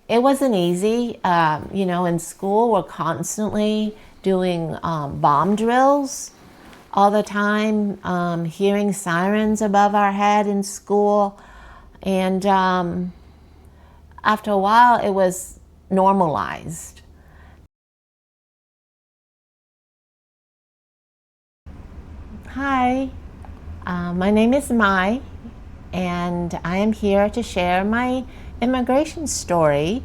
It wasn't easy. You know, in school, we're constantly doing bomb drills all the time, hearing sirens above our head in school. And after a while, it was normalized. Hi, my name is Mai, and I am here to share my immigration story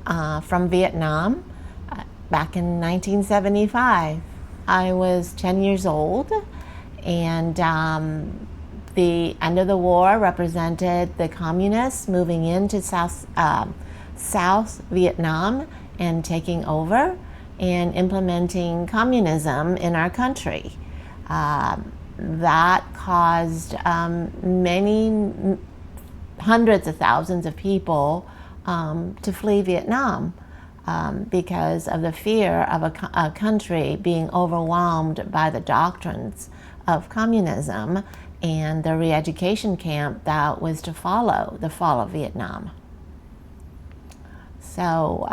from Vietnam back in 1975. I was 10 years old, and the end of the war represented the communists moving into South Vietnam and taking over and implementing communism in our country. That caused many hundreds of thousands of people to flee Vietnam because of the fear of a country being overwhelmed by the doctrines of communism and the re-education camp that was to follow the fall of Vietnam. So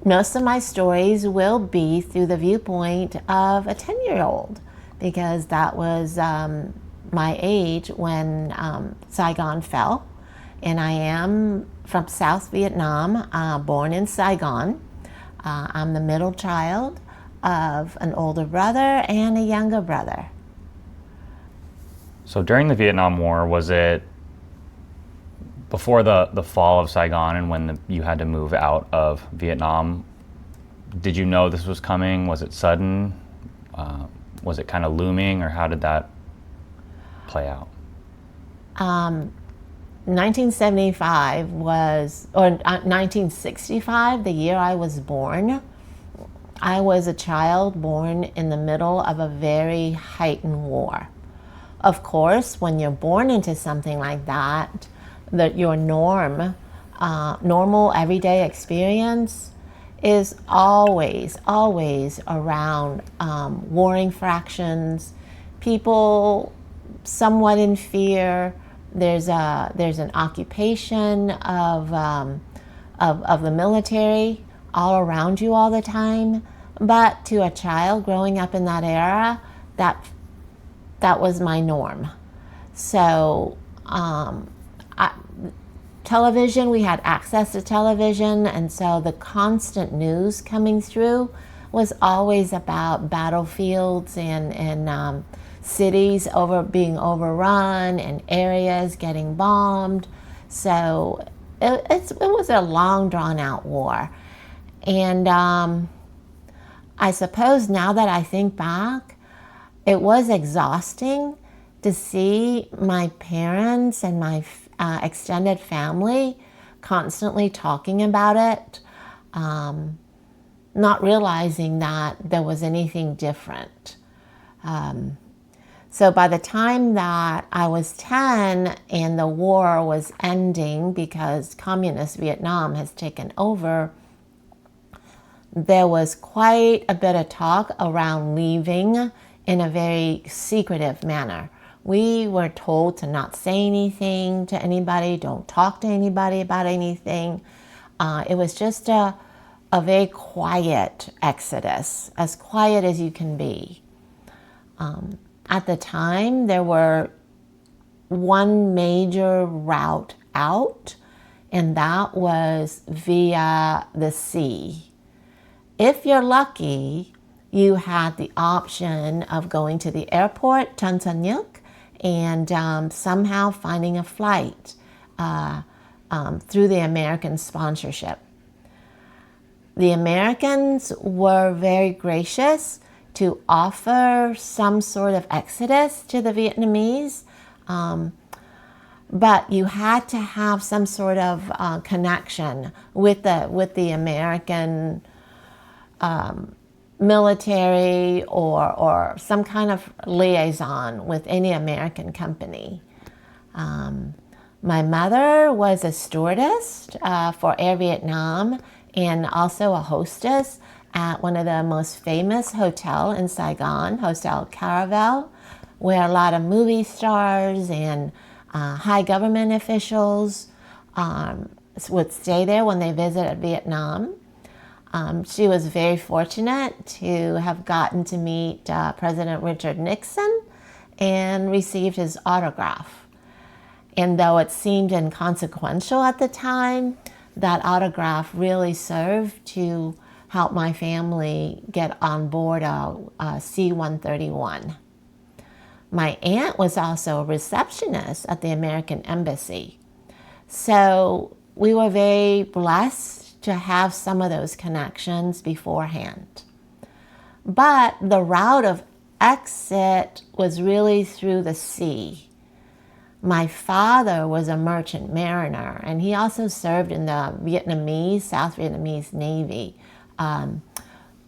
most of my stories will be through the viewpoint of a 10-year-old, because that was my age when Saigon fell. And I am from South Vietnam, born in Saigon. I'm the middle child of an older brother and a younger brother. So during the Vietnam War, was it before the fall of Saigon and when you had to move out of Vietnam? Did you know this was coming? Was it sudden? Was it kind of looming, or how did that play out? 1975 was, or 1965, the year I was born. I was a child born in the middle of a very heightened war. Of course, when you're born into something like that, your normal everyday experience is always around warring fractions, people somewhat in fear. There's an occupation of the military all around you all the time. But to a child growing up in that era, that was my norm. So television, we had access to television, and so the constant news coming through was always about battlefields and cities being overrun and areas getting bombed. So it was a long, drawn-out war. And I suppose now that I think back, it was exhausting to see my parents and my extended family constantly talking about it, not realizing that there was anything different. So by the time that I was 10 and the war was ending because communist Vietnam has taken over, there was quite a bit of talk around leaving in a very secretive manner. We were told to not say anything to anybody, don't talk to anybody about anything. It was just a very quiet exodus, as quiet as you can be. At the time, there were one major route out, and that was via the sea. If you're lucky, you had the option of going to the airport, Tan Son Nhut, and somehow finding a flight through the American sponsorship. The Americans were very gracious to offer some sort of exodus to the Vietnamese, but you had to have some sort of connection with the American military or some kind of liaison with any American company. My mother was a stewardess for Air Vietnam and also a hostess at one of the most famous hotel in Saigon, Hotel Caravel, where a lot of movie stars and high government officials would stay there when they visited Vietnam. She was very fortunate to have gotten to meet President Richard Nixon and received his autograph. And though it seemed inconsequential at the time, that autograph really served to help my family get on board a C-131. My aunt was also a receptionist at the American Embassy. So we were very blessed to have some of those connections beforehand. But the route of exit was really through the sea. My father was a merchant mariner, and he also served in the South Vietnamese Navy,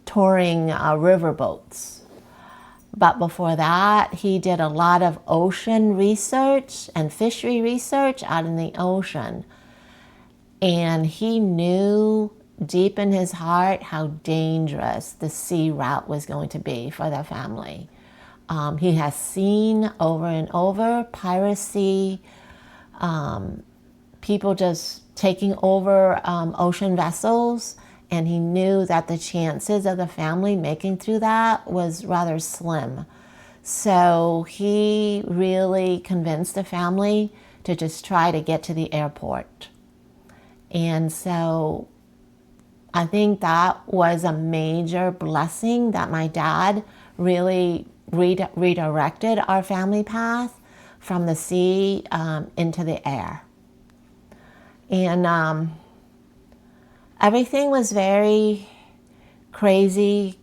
touring riverboats. But before that, he did a lot of ocean research and fishery research out in the ocean. And he knew deep in his heart how dangerous the sea route was going to be for their family. He has seen over and over piracy, people just taking over ocean vessels, and he knew that the chances of the family making through that was rather slim. So he really convinced the family to just try to get to the airport. And so I think that was a major blessing that my dad really redirected our family path from the sea into the air. And everything was very crazy,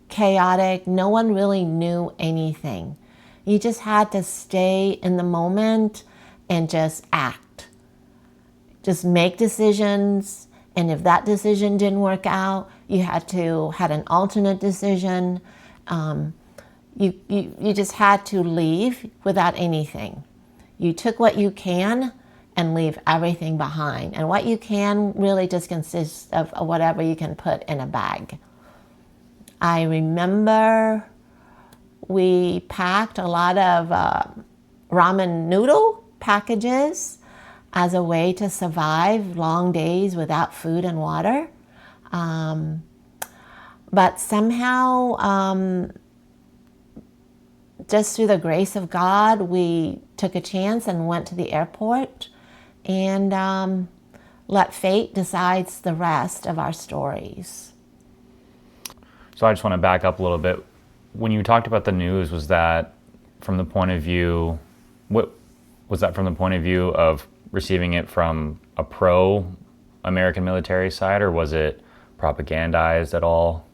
chaotic. No one really knew anything. You just had to stay in the moment and just act. Just make decisions, and if that decision didn't work out, you had an alternate decision. You just had to leave without anything. You took what you can and leave everything behind. And what you can really just consists of whatever you can put in a bag. I remember we packed a lot of ramen noodle packages as a way to survive long days without food and water. But somehow, just through the grace of God, we took a chance and went to the airport and let fate decide the rest of our stories. So I just want to back up a little bit. When you talked about the news, was that from the point of view, what was that from the point of view of receiving it from a pro-American military side, or was it propagandized at all?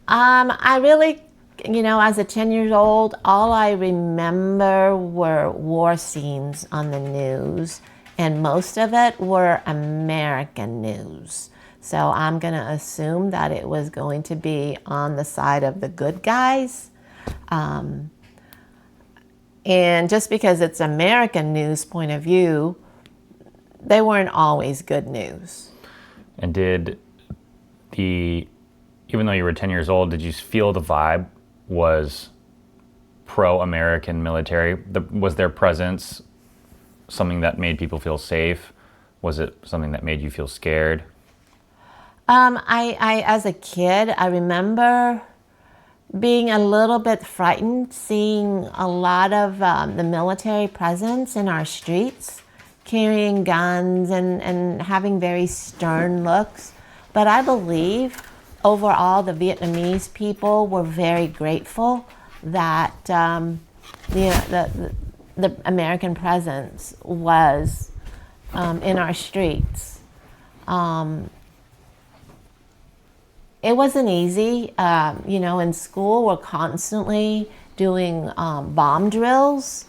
I really, as a 10-year-old, all I remember were war scenes on the news, and most of it were American news. So I'm going to assume that it was going to be on the side of the good guys. And just because it's American news point of view, they weren't always good news. And even though you were 10 years old, did you feel the vibe was pro-American military? Was their presence something that made people feel safe? Was it something that made you feel scared? I as a kid, I remember being a little bit frightened, seeing a lot of the military presence in our streets, carrying guns and having very stern looks. But I believe overall the Vietnamese people were very grateful that the American presence was in our streets. It wasn't easy. In school, we're constantly doing bomb drills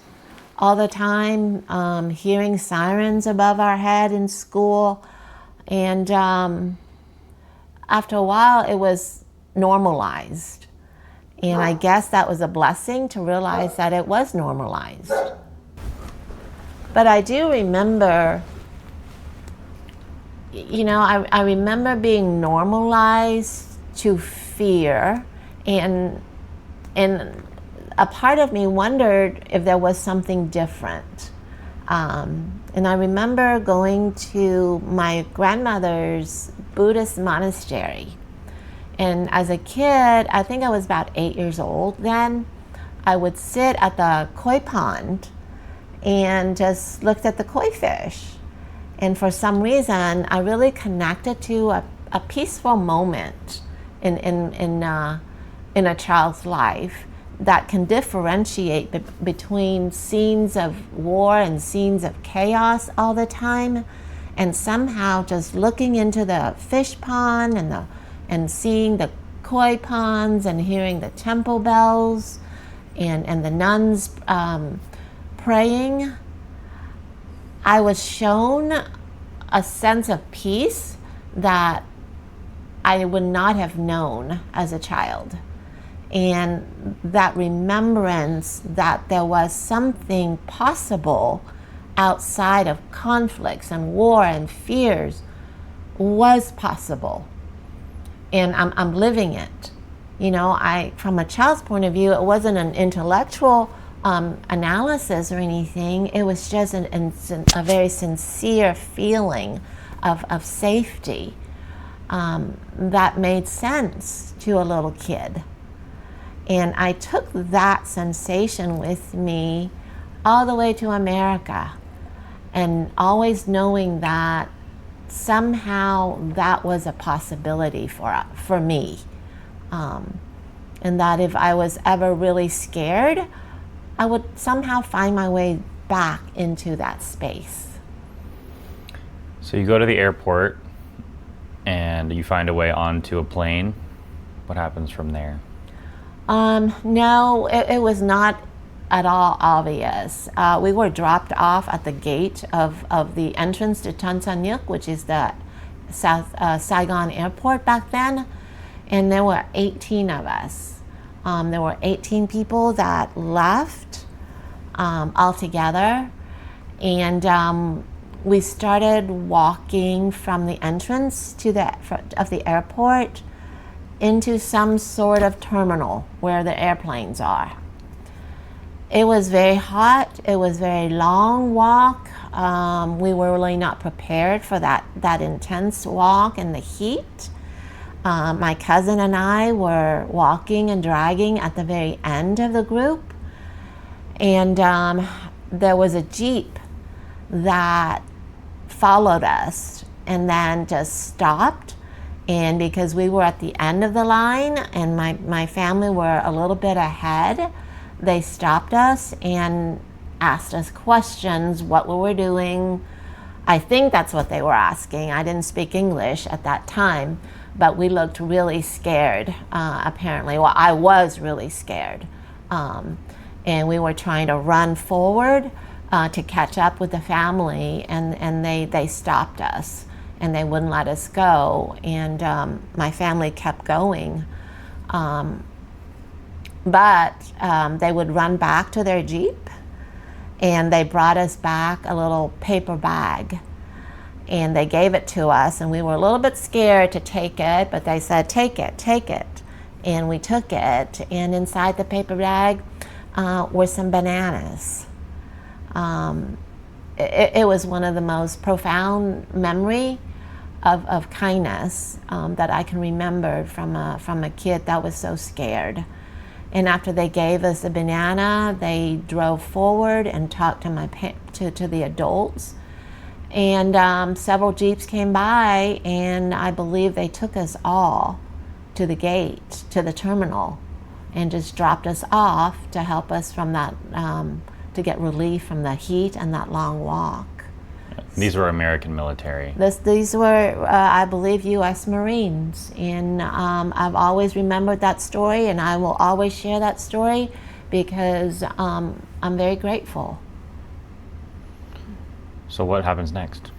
all the time, hearing sirens above our head in school. And after a while, it was normalized. And I guess that was a blessing to realize that it was normalized. But I do remember, I remember being normalized to fear, and a part of me wondered if there was something different. And I remember going to my grandmother's Buddhist monastery. And as a kid, I think I was about 8 years old then, I would sit at the koi pond and just looked at the koi fish. And for some reason, I really connected to a peaceful moment in a child's life that can differentiate between scenes of war and scenes of chaos all the time. And somehow just looking into the fish pond and seeing the koi ponds and hearing the temple bells and the nuns praying, I was shown a sense of peace that I would not have known as a child. And that remembrance that there was something possible outside of conflicts and war and fears was possible. And I'm living it. You know, from a child's point of view, it wasn't an intellectual analysis or anything. It was just a very sincere feeling of safety that made sense to a little kid. And I took that sensation with me all the way to America, and always knowing that somehow that was a possibility for me. And that if I was ever really scared, I would somehow find my way back into that space. So you go to the airport and you find a way onto a plane. What happens from there? No, it was not at all obvious. We were dropped off at the gate of the entrance to Tan Son Nhut, which is the South Saigon airport back then, and there were 18 of us. There were 18 people that left altogether, and we started walking from the entrance of the airport into some sort of terminal where the airplanes are. It was very hot. It was a very long walk. We were really not prepared for that intense walk in the heat. My cousin and I were walking and dragging at the very end of the group. And there was a Jeep that followed us and then just stopped. And because we were at the end of the line and my family were a little bit ahead, they stopped us and asked us questions, what we were doing. I think that's what they were asking. I didn't speak English at that time, but we looked really scared, apparently. Well, I was really scared. And we were trying to run forward to catch up with the family, and they stopped us. And they wouldn't let us go, and my family kept going. But they would run back to their Jeep, and they brought us back a little paper bag, and they gave it to us, and we were a little bit scared to take it, but they said, take it. And we took it, and inside the paper bag were some bananas. It was one of the most profound memory of kindness that I can remember from a kid that was so scared. And after they gave us the banana, they drove forward and talked to the adults. And several Jeeps came by, and I believe they took us all to the gate, to the terminal, and just dropped us off to help us from that, to get relief from the heat and that long walk. These were American military. These were, I believe, U.S. Marines. And I've always remembered that story, and I will always share that story because I'm very grateful. So what happens next?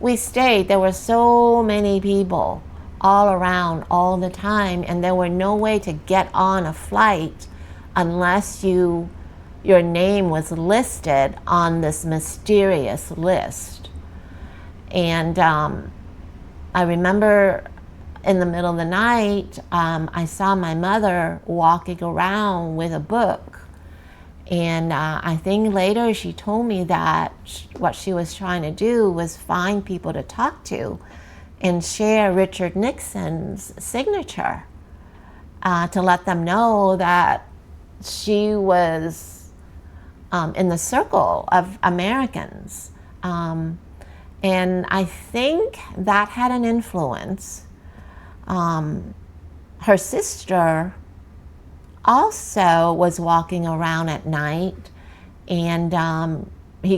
We stayed. There were so many people all around all the time, and there were no way to get on a flight unless your name was listed on this mysterious list. And I remember in the middle of the night, I saw my mother walking around with a book. And I think later she told me that what she was trying to do was find people to talk to and share Richard Nixon's signature to let them know that she was in the circle of Americans. And I think that had an influence. Her sister also was walking around at night, and she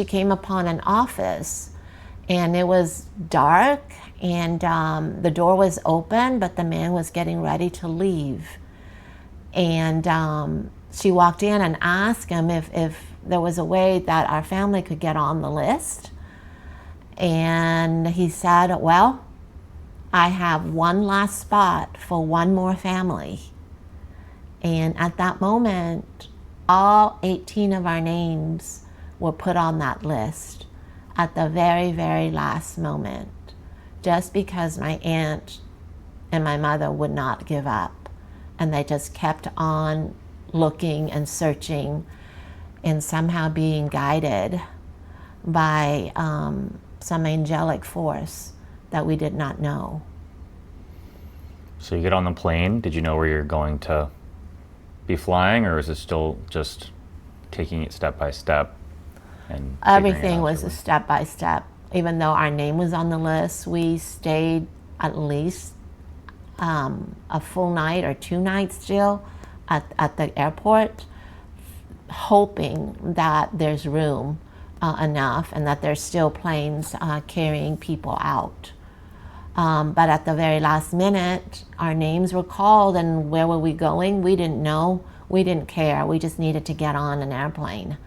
came upon an office, and it was dark, and the door was open, but the man was getting ready to leave. And she walked in and asked him if there was a way that our family could get on the list. And he said, well, I have one last spot for one more family. And at that moment, all 18 of our names were put on that list at the very, very last moment, just because my aunt and my mother would not give up. And they just kept on looking and searching and somehow being guided by some angelic force that we did not know. So you get on the plane. Did you know where you're going to be flying, or is it still just taking it step by step? And everything was a step by step. Even though our name was on the list, we stayed at least a full night or 2 nights still at the airport, hoping that there's room enough and that there's still planes carrying people out. But at the very last minute, our names were called, and where were we going? We didn't know. We didn't care. We just needed to get on an airplane.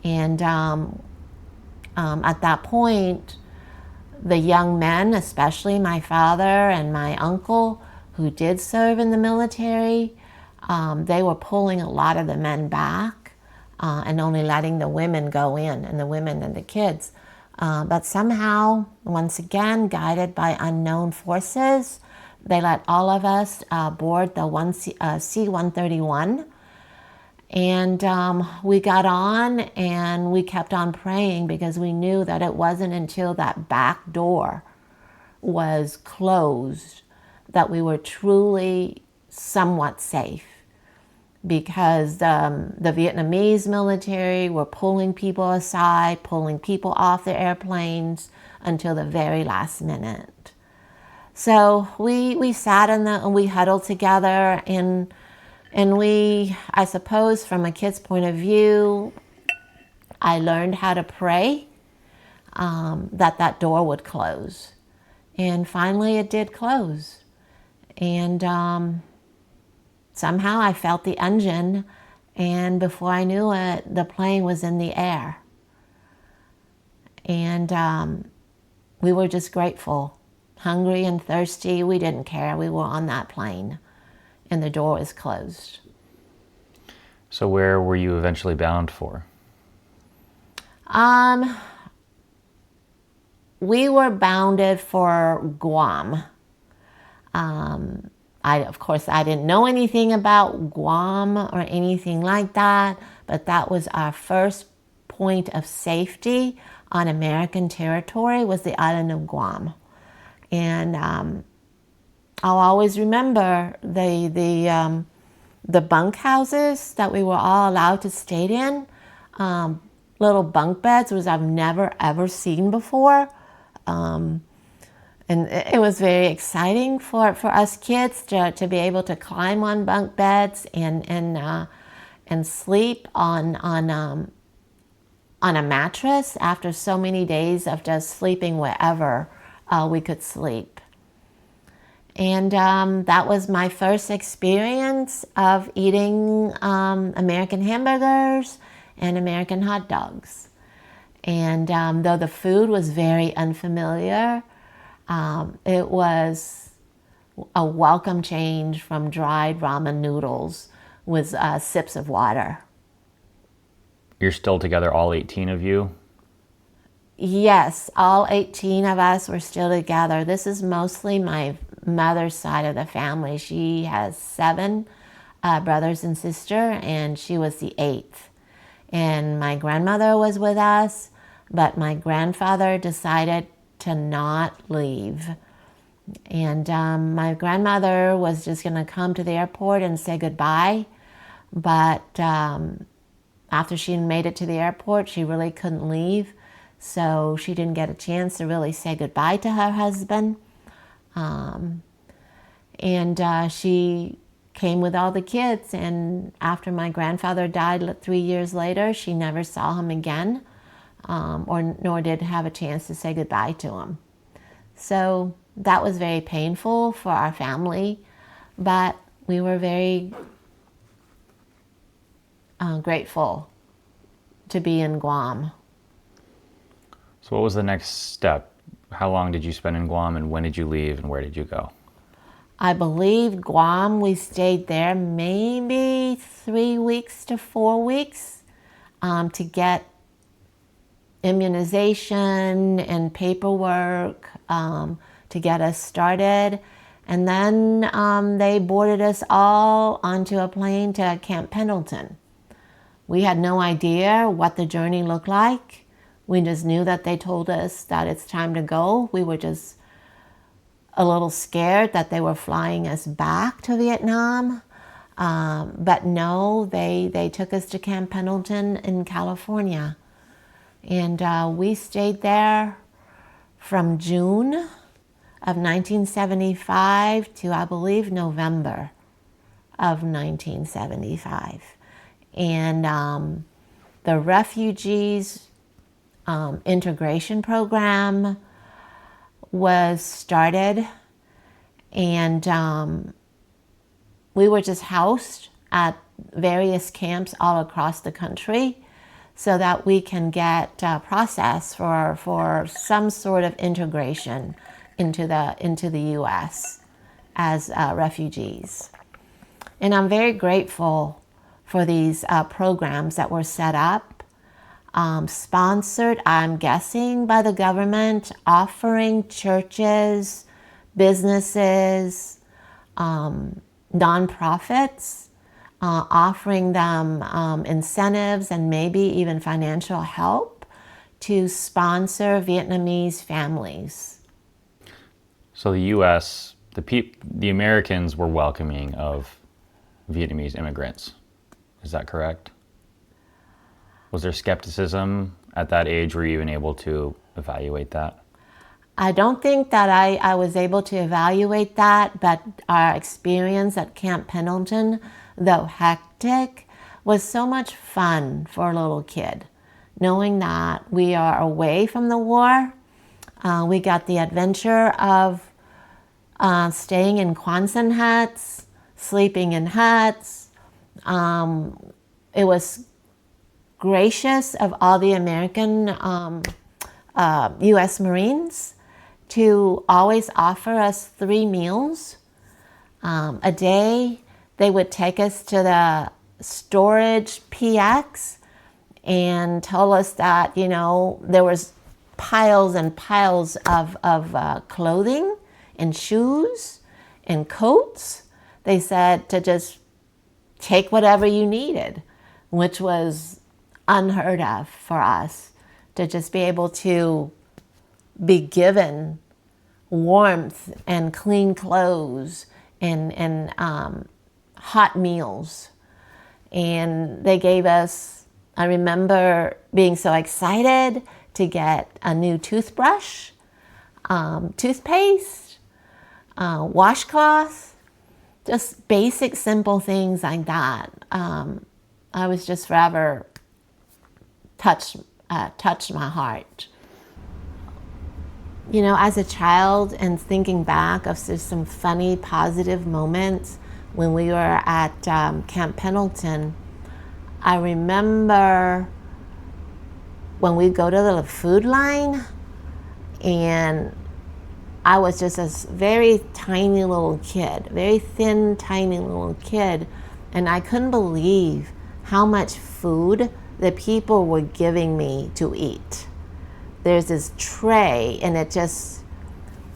And at that point, the young men, especially my father and my uncle, who did serve in the military, they were pulling a lot of the men back and only letting the women go in, and the women and the kids. But somehow, once again, guided by unknown forces, they let all of us board the C-131. And we got on, and we kept on praying, because we knew that it wasn't until that back door was closed that we were truly somewhat safe, because the Vietnamese military were pulling people aside, pulling people off the airplanes until the very last minute. So we sat and we huddled together, and we, I suppose from a kid's point of view, I learned how to pray that door would close. And finally it did close. And somehow I felt the engine, and before I knew it, the plane was in the air. And we were just grateful. Hungry and thirsty, we didn't care. We were on that plane, and the door was closed. So where were you eventually bound for? We were bounded for Guam. Of course, I didn't know anything about Guam or anything like that, but that was our first point of safety on American territory, was the island of Guam. And I'll always remember the bunkhouses that we were all allowed to stay in, little bunk beds, which I've never ever seen before. And it was very exciting for us kids to be able to climb on bunk beds and sleep on a mattress after so many days of just sleeping wherever we could sleep. And that was my first experience of eating American hamburgers and American hot dogs. And though the food was very unfamiliar, it was a welcome change from dried ramen noodles with sips of water. You're still together, all 18 of you? Yes, all 18 of us were still together. This is mostly my mother's side of the family. She has 7 brothers and sister, and she was the eighth. And my grandmother was with us, but my grandfather decided to not leave. And my grandmother was just going to come to the airport and say goodbye. But after she made it to the airport, she really couldn't leave. So she didn't get a chance to really say goodbye to her husband. She came with all the kids. And after my grandfather died 3 years later, she never saw him again, nor did have a chance to say goodbye to him. So that was very painful for our family, but we were very grateful to be in Guam. So what was the next step? How long did you spend in Guam, and when did you leave, and where did you go? I believe Guam, we stayed there maybe 3 weeks to 4 weeks to get immunization and paperwork to get us started. And then they boarded us all onto a plane to Camp Pendleton. We had no idea what the journey looked like. We just knew that they told us that it's time to go. We were just a little scared that they were flying us back to Vietnam. But no, they took us to Camp Pendleton in California. And we stayed there from June of 1975 to, I believe, November of 1975. And the refugees integration program was started, and we were just housed at various camps all across the country so that we can get processed for some sort of integration into the U.S. as refugees. And I'm very grateful for these programs that were set up, sponsored, I'm guessing, by the government, offering churches, businesses, nonprofits, offering them incentives and maybe even financial help to sponsor Vietnamese families. So the U.S., the Americans were welcoming of Vietnamese immigrants. Is that correct? Was there skepticism at that age? Were you even able to evaluate that? I don't think that I was able to evaluate that, but our experience at Camp Pendleton, though hectic, was so much fun for a little kid. Knowing that we are away from the war, we got the adventure of staying in Quonset huts, sleeping in huts. It was gracious of all the American U.S. Marines to always offer us 3 meals a day. They would take us to the storage PX and told us that, there was piles and piles of clothing and shoes and coats. They said to just take whatever you needed, which was unheard of for us, to just be able to be given warmth and clean clothes and hot meals. And they gave us, I remember being so excited to get a new toothbrush, toothpaste, washcloth, just basic, simple things like that. I was just forever touched my heart. As a child, and thinking back of some funny, positive moments when we were at Camp Pendleton, I remember when we go to the food line, and I was just a very tiny little kid, very thin, tiny little kid, and I couldn't believe how much food the people were giving me to eat. There's this tray, and it just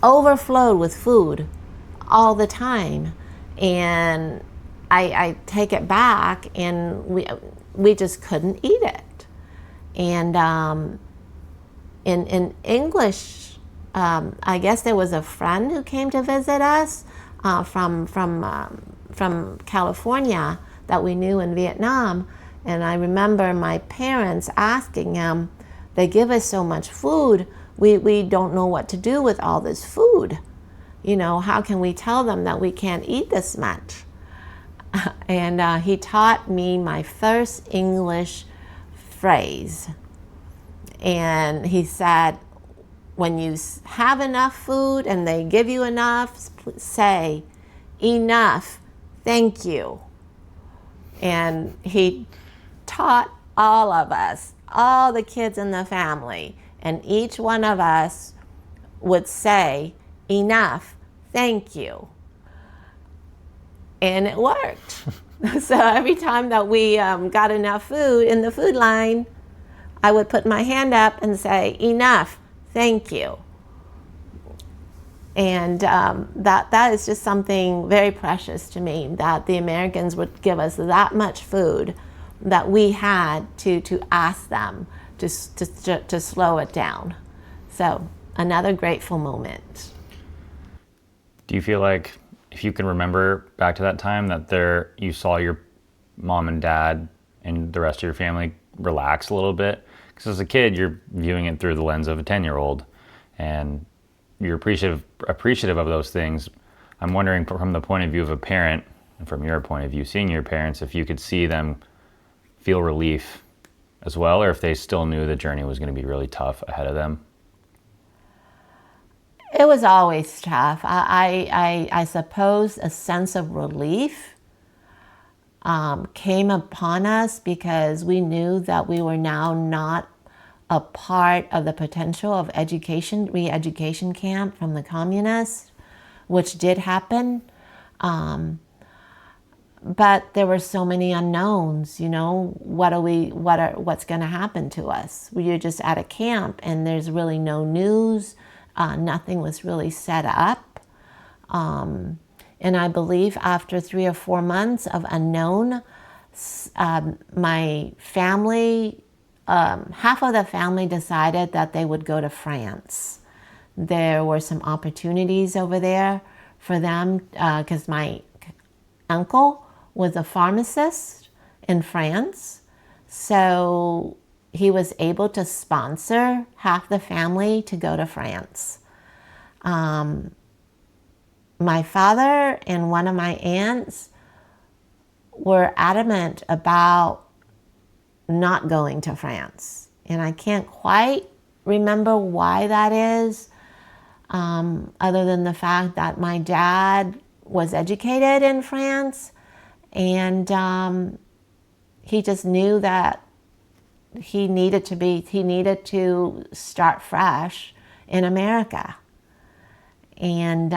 overflowed with food all the time. And I take it back, and we just couldn't eat it. And in English, I guess there was a friend who came to visit us from California that we knew in Vietnam. And I remember my parents asking him, they give us so much food, we don't know what to do with all this food. You know, how can we tell them that we can't eat this much? And he taught me my first English phrase. And he said, when you have enough food and they give you enough, say, enough, thank you. And he taught all of us, all the kids in the family, and each one of us would say, enough, thank you. And it worked. So every time that we got enough food in the food line, I would put my hand up and say, enough, thank you. And that is just something very precious to me, that the Americans would give us that much food that we had to ask them to slow it down. So another grateful moment. Do you feel like, if you can remember back to that time, that you saw your mom and dad and the rest of your family relax a little bit? Because as a kid, you're viewing it through the lens of a 10-year-old, and you're appreciative of those things. I'm wondering, from the point of view of a parent, and from your point of view, seeing your parents, if you could see them feel relief as well, or if they still knew the journey was going to be really tough ahead of them. It was always tough. I suppose a sense of relief came upon us because we knew that we were now not a part of the potential of re-education camp from the communists, which did happen. But there were so many unknowns, you know, what's going to happen to us? We're just at a camp and there's really no news. Nothing was really set up. And I believe after 3 or 4 months of unknown, my family, half of the family decided that they would go to France. There were some opportunities over there for them because my uncle was a pharmacist in France. So he was able to sponsor half the family to go to France. My father and one of my aunts were adamant about not going to France. And I can't quite remember why that is, other than the fact that my dad was educated in France, and he just knew that he needed to start fresh in America. And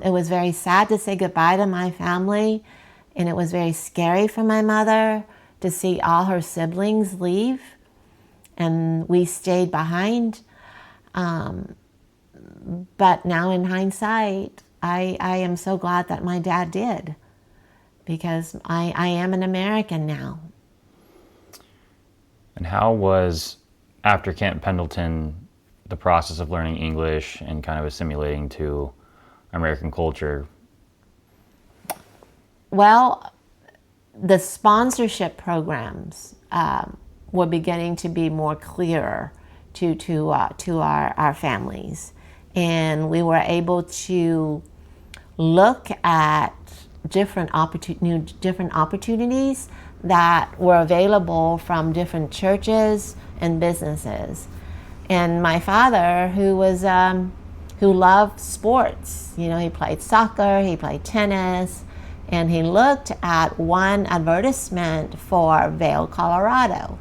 it was very sad to say goodbye to my family, and it was very scary for my mother to see all her siblings leave, and we stayed behind. But now in hindsight, I am so glad that my dad did, because I am an American now. And how was, after Camp Pendleton, the process of learning English and kind of assimilating to American culture? Well, the sponsorship programs were beginning to be more clearer to our families. And we were able to look at different opportunities that were available from different churches and businesses. And my father, who loved sports, you know, he played soccer, he played tennis, and he looked at one advertisement for Vail, Colorado,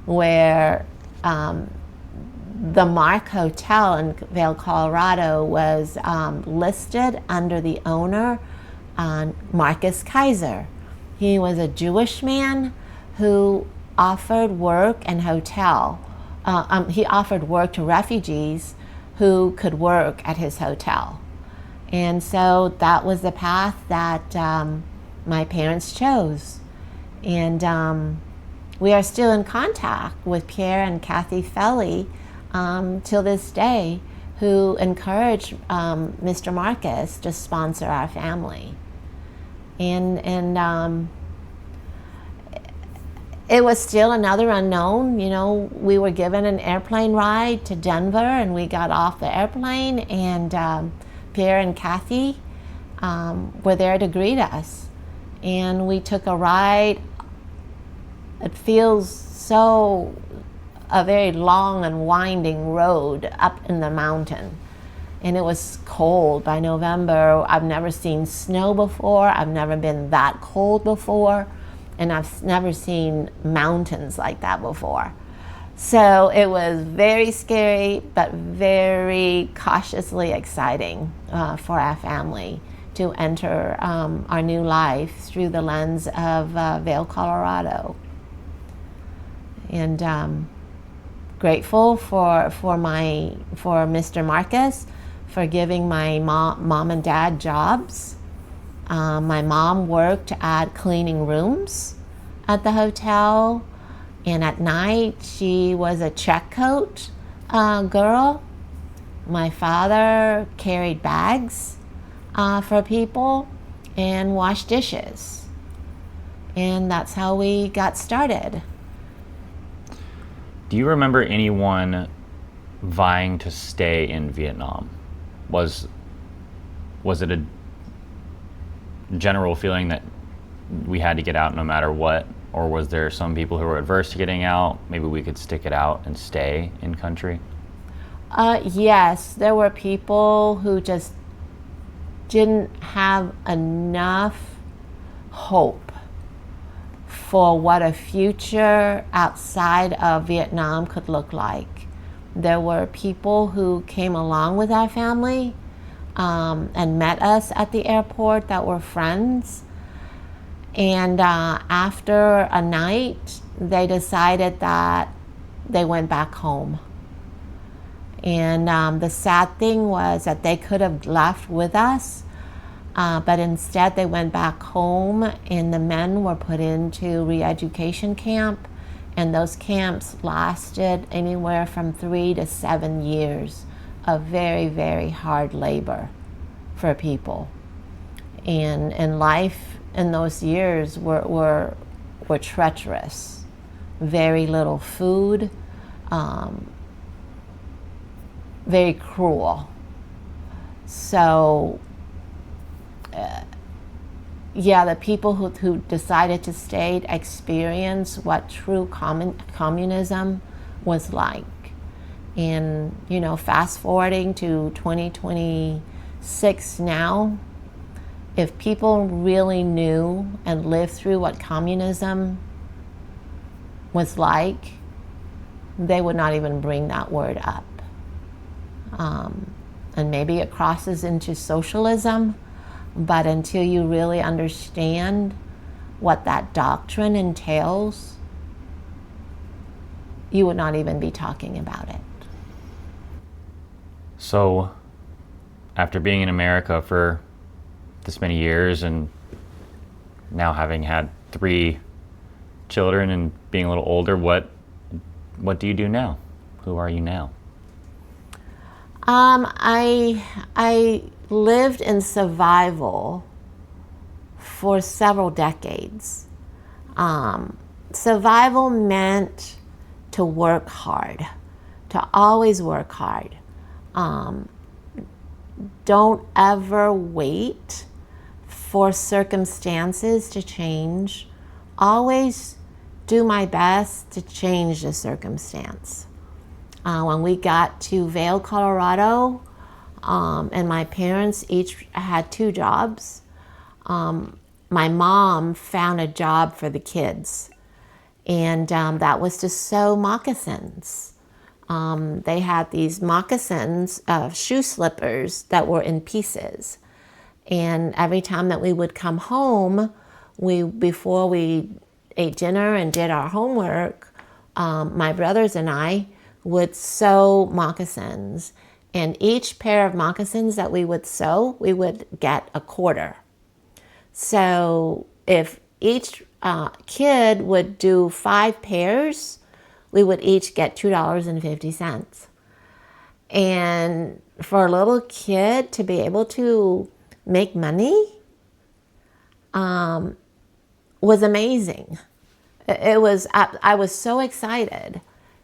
where the Mark Hotel in Vail, Colorado was listed under the owner, Marcus Kaiser. He was a Jewish man who offered work and hotel. He offered work to refugees who could work at his hotel. And so that was the path that my parents chose. And we are still in contact with Pierre and Kathy Felly till this day, who encouraged Mr. Marcus to sponsor our family. And it was still another unknown. You know, we were given an airplane ride to Denver, and we got off the airplane, and Pierre and Kathy were there to greet us. And we took a ride. It feels so a very long and winding road up in the mountain. And it was cold by November. I've never seen snow before. I've never been that cold before. And I've never seen mountains like that before. So it was very scary, but very cautiously exciting for our family to enter our new life through the lens of Vail, Colorado. And grateful for Mr. Marcus for giving my mom and dad jobs. My mom worked at cleaning rooms at the hotel, and at night she was a check coat girl. My father carried bags for people and washed dishes, and that's how we got started. Do you remember anyone vying to stay in Vietnam? Was it a general feeling that we had to get out no matter what? Or was there some people who were adverse to getting out? Maybe we could stick it out and stay in country? Yes, there were people who just didn't have enough hope for what a future outside of Vietnam could look like. There were people who came along with our family and met us at the airport that were friends. And after a night, they decided that they went back home. And the sad thing was that they could have left with us, but instead they went back home, and the men were put into re-education camp. And those camps lasted anywhere from 3 to 7 years of very, very hard labor for people. And life in those years were treacherous. Very little food, very cruel. So, yeah, the people who decided to stay experienced what true communism was like. And, you know, fast forwarding to 2026 now, if people really knew and lived through what communism was like, they would not even bring that word up. And maybe it crosses into socialism, but until you really understand what that doctrine entails, you would not even be talking about it. So, after being in America for this many years and now having had 3 children and being a little older, what do you do now? Who are you now? I lived in survival for several decades. Survival meant to work hard, to always work hard. Don't ever wait for circumstances to change. Always do my best to change the circumstance. When we got to Vail, Colorado, and my parents each had 2 jobs, my mom found a job for the kids, and that was to sew moccasins. They had these moccasins, shoe slippers that were in pieces. And every time that we would come home, before we ate dinner and did our homework, my brothers and I would sew moccasins. And each pair of moccasins that we would sew, we would get $0.25. So if each kid would do 5 pairs, we would each get $2.50. And for a little kid to be able to make money was amazing. It was, I was so excited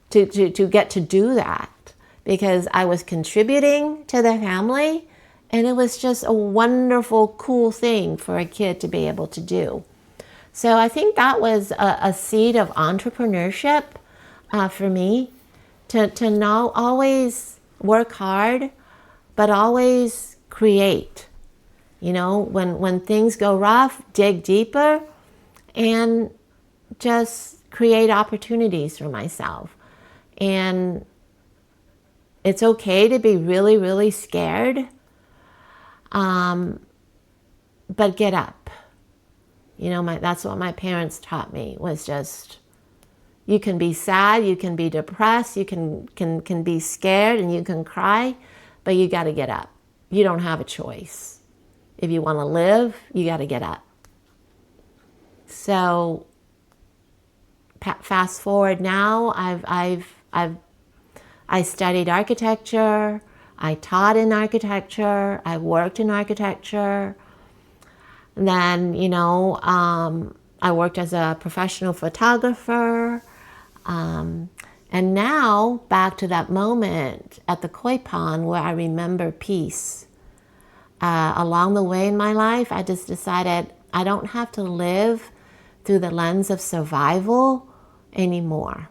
to get to do that because I was contributing to the family, and it was just a wonderful, cool thing for a kid to be able to do. So I think that was a seed of entrepreneurship for me, to not always work hard, but always create. You know, when things go rough, dig deeper and just create opportunities for myself. And it's okay to be really, really scared, but get up. You know, that's what my parents taught me, was just, you can be sad, you can be depressed, you can be scared, and you can cry, but you got to get up. You don't have a choice. If you want to live, you got to get up. So fast forward now, I studied architecture, I taught in architecture, I worked in architecture. And then, you know, I worked as a professional photographer. And now back to that moment at the koi pond where I remember peace. Along the way in my life, I just decided I don't have to live through the lens of survival anymore.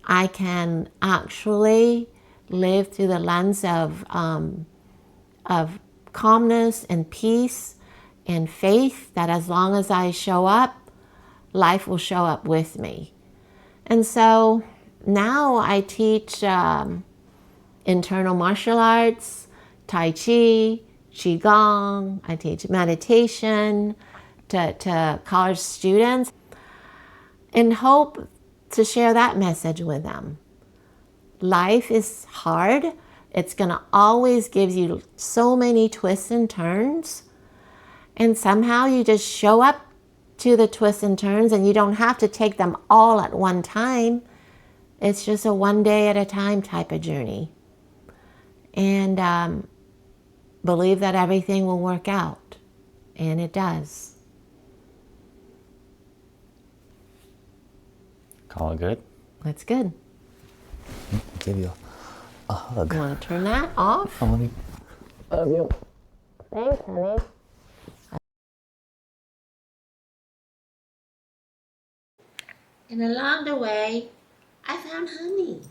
I can actually live through the lens of calmness and peace and faith that as long as I show up, life will show up with me. And so now I teach internal martial arts, Tai Chi, Qigong. I teach meditation to college students and hope to share that message with them. Life is hard. It's going to always give you so many twists and turns. And somehow you just show up to the twists and turns, and you don't have to take them all at one time. It's just a one day at a time type of journey. And believe that everything will work out. And it does. Call it good? That's good. I'll give you a hug. You want to turn that off? I love you. Thanks, honey. And along the way, I found honey.